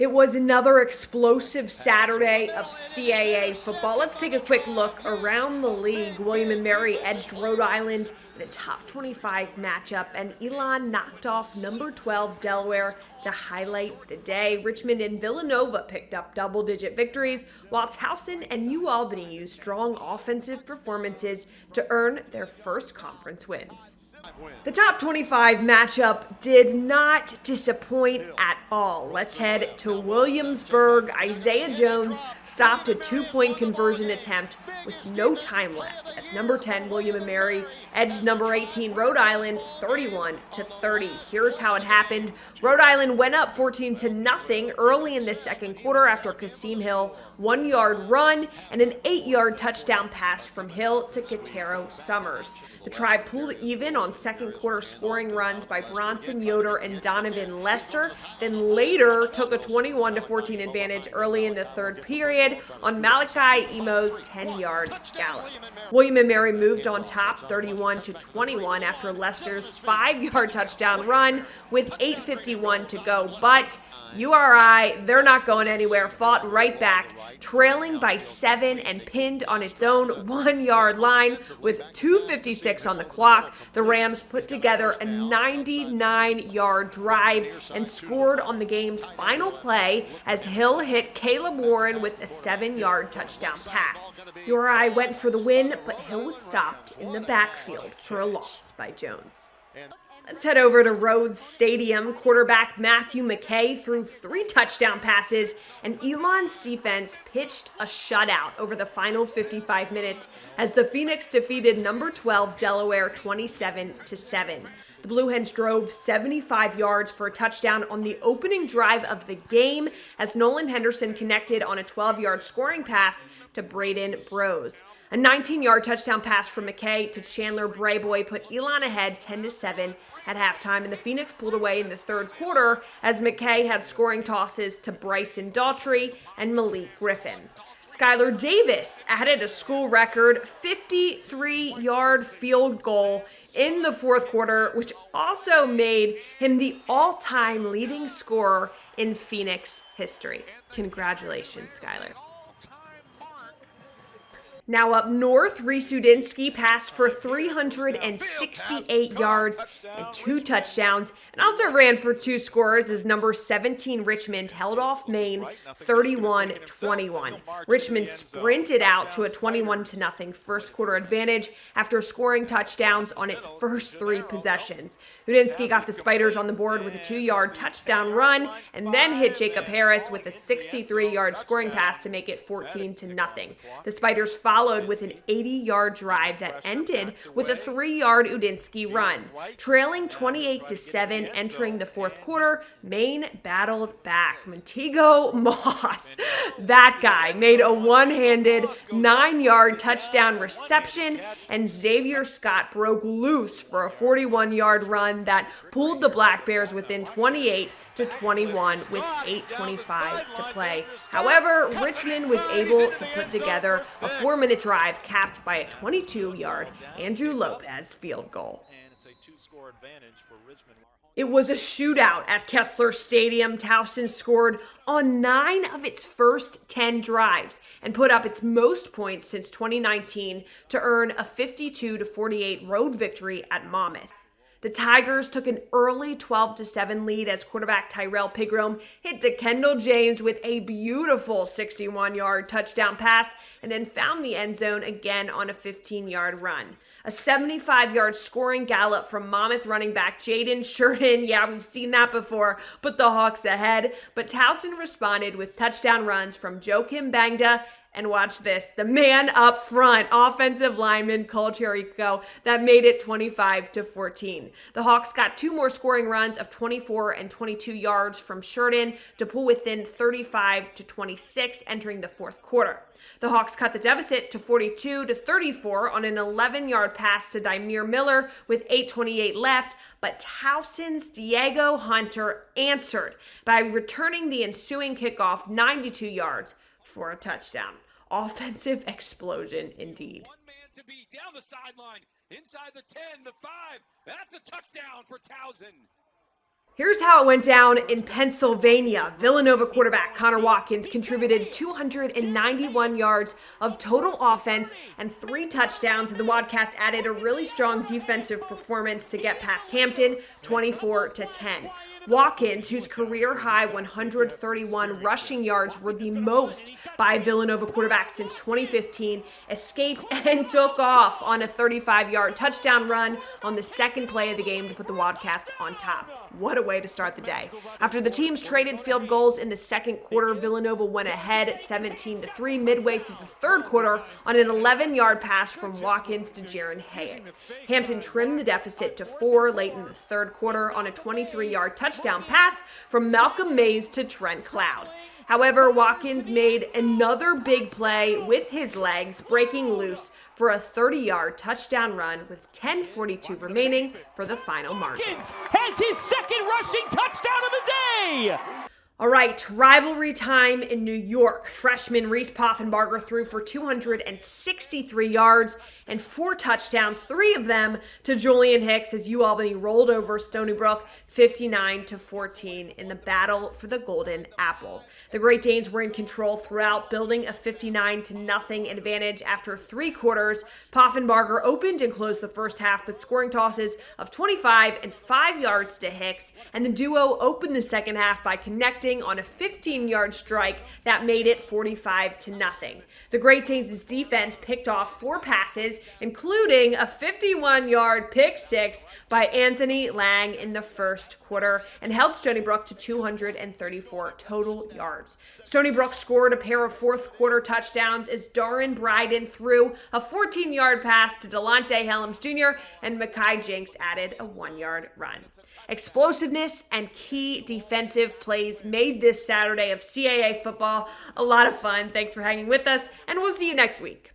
It was another explosive Saturday of CAA football. Let's take a quick look around the league. William & Mary edged Rhode Island in a top 25 matchup, and Elon knocked off number 12 Delaware to highlight the day. Richmond and Villanova picked up double-digit victories, while Towson and UAlbany used strong offensive performances to earn their first conference wins. The top 25 matchup did not disappoint at all. Let's head to Williamsburg. Isaiah Jones stopped a two-point conversion attempt with no time left as number 10 William & Mary edged number 18 Rhode Island 31-30. Here's how it happened. Rhode Island went up 14-0 early in the second quarter after Kasim Hill 1-yard run and an 8-yard touchdown pass from Hill to Katero Summers. The Tribe pulled even on second quarter scoring runs by Bronson Yoder and Donovan Lester, then later took a 21-14 advantage early in the third period on Malachi Emo's 10-yard gallop. William & Mary moved on top 31-21 after Lester's 5-yard touchdown run with 8:51 to go, but URI, they're not going anywhere, fought right back, trailing by 7 and pinned on its own 1-yard line with 2:56 on the clock. The Rams put together a 99-yard drive and scored on the game's final play as Hill hit Caleb Warren with a 7-yard touchdown pass. URI went for the win, but Hill was stopped in the backfield for a loss by Jones. Let's head over to Rhodes Stadium. Quarterback Matthew McKay threw 3 touchdown passes, and Elon's defense pitched a shutout over the final 55 minutes as the Phoenix defeated number 12 Delaware 27-7. The Blue Hens drove 75 yards for a touchdown on the opening drive of the game as Nolan Henderson connected on a 12-yard scoring pass to Braden Brose. A 19-yard touchdown pass from McKay to Chandler Brayboy put Elon ahead 10-7 at halftime, and the Phoenix pulled away in the third quarter as McKay had scoring tosses to Bryson Daughtry and Malik Griffin. Skylar Davis added a school record 53-yard field goal in the fourth quarter, which also made him the all-time leading scorer in Phoenix history. Congratulations, Skylar. Now up north, Reese Udinsky passed for 368 yards and 2 touchdowns, and also ran for 2 scores as number 17 Richmond held off Maine 31-21. Richmond sprinted out to a 21-0 first quarter advantage after scoring touchdowns on its first 3 possessions. Udinsky got the Spiders on the board with a 2-yard touchdown run and then hit Jacob Harris with a 63-yard scoring pass to make it 14-0. The Spiders followed with an 80-yard drive that ended with a 3-yard Udinsky run. Trailing 28-7 entering the fourth quarter, Maine battled back. Montego Moss, that guy, made a one-handed 9-yard touchdown reception, and Xavier Scott broke loose for a 41-yard run that pulled the Black Bears within 28-21 with 8:25 to play. However, Richmond was able to put together a 4-minute drive capped by a 22-yard Andrew Lopez field goal. It was a shootout at Kessler Stadium. Towson scored on 9 of its first 10 drives and put up its most points since 2019 to earn a 52-48 road victory at Monmouth. The Tigers took an early 12-7 lead as quarterback Tyrell Pigrome hit to Kendall James with a beautiful 61-yard touchdown pass and then found the end zone again on a 15-yard run. A 75-yard scoring gallop from Monmouth running back Jaden Sheridan, yeah, we've seen that before, put the Hawks ahead, but Towson responded with touchdown runs from Joakim Bangda and watch this, the man up front, offensive lineman Cole Chirico, that made it 25-14. The Hawks got 2 more scoring runs of 24 and 22 yards from Sheridan to pull within 35-26 entering the fourth quarter. The Hawks cut the deficit to 42-34 on an 11-yard pass to Dymere Miller with 8:28 left, but Towson's Diego Hunter answered by returning the ensuing kickoff 92 yards for a touchdown. Offensive explosion indeed. One man to beat down the sideline, inside the 10, the 5. That's a touchdown for Towson. Here's how it went down in Pennsylvania. Villanova quarterback Connor Watkins contributed 291 yards of total offense and 3 touchdowns, and the Wildcats added a really strong defensive performance to get past Hampton 24-10. Watkins, whose career-high 131 rushing yards were the most by a Villanova quarterback since 2015, escaped and took off on a 35-yard touchdown run on the second play of the game to put the Wildcats on top. What a way to start the day. After the teams traded field goals in the second quarter, Villanova went ahead 17-3 midway through the third quarter on an 11-yard pass from Watkins to Jaron Hayek. Hampton trimmed the deficit to 4 late in the third quarter on a 23-yard touchdown pass from Malcolm Mays to Trent Cloud. However, Watkins made another big play with his legs, breaking loose for a 30-yard touchdown run with 10:42 remaining for the final margin. Watkins has his second rushing touchdown of the day! All right, rivalry time in New York. Freshman Reese Poffenbarger threw for 263 yards and 4 touchdowns, 3 of them to Julian Hicks as UAlbany rolled over Stony Brook 59-14 in the battle for the Golden Apple. The Great Danes were in control throughout, building a 59-0 advantage after 3 quarters. Poffenbarger opened and closed the first half with scoring tosses of 25 and 5 yards to Hicks, and the duo opened the second half by connecting on a 15-yard strike that made it 45-0. The Great Danes' defense picked off 4 passes, including a 51-yard pick six by Anthony Lang in the first quarter, and held Stony Brook to 234 total yards. Stony Brook scored a pair of fourth quarter touchdowns as Darren Bryden threw a 14-yard pass to Delonte Helms Jr., and Makai Jinks added a 1-yard run. Explosiveness and key defensive plays made this Saturday of CAA football a lot of fun. Thanks for hanging with us, and we'll see you next week.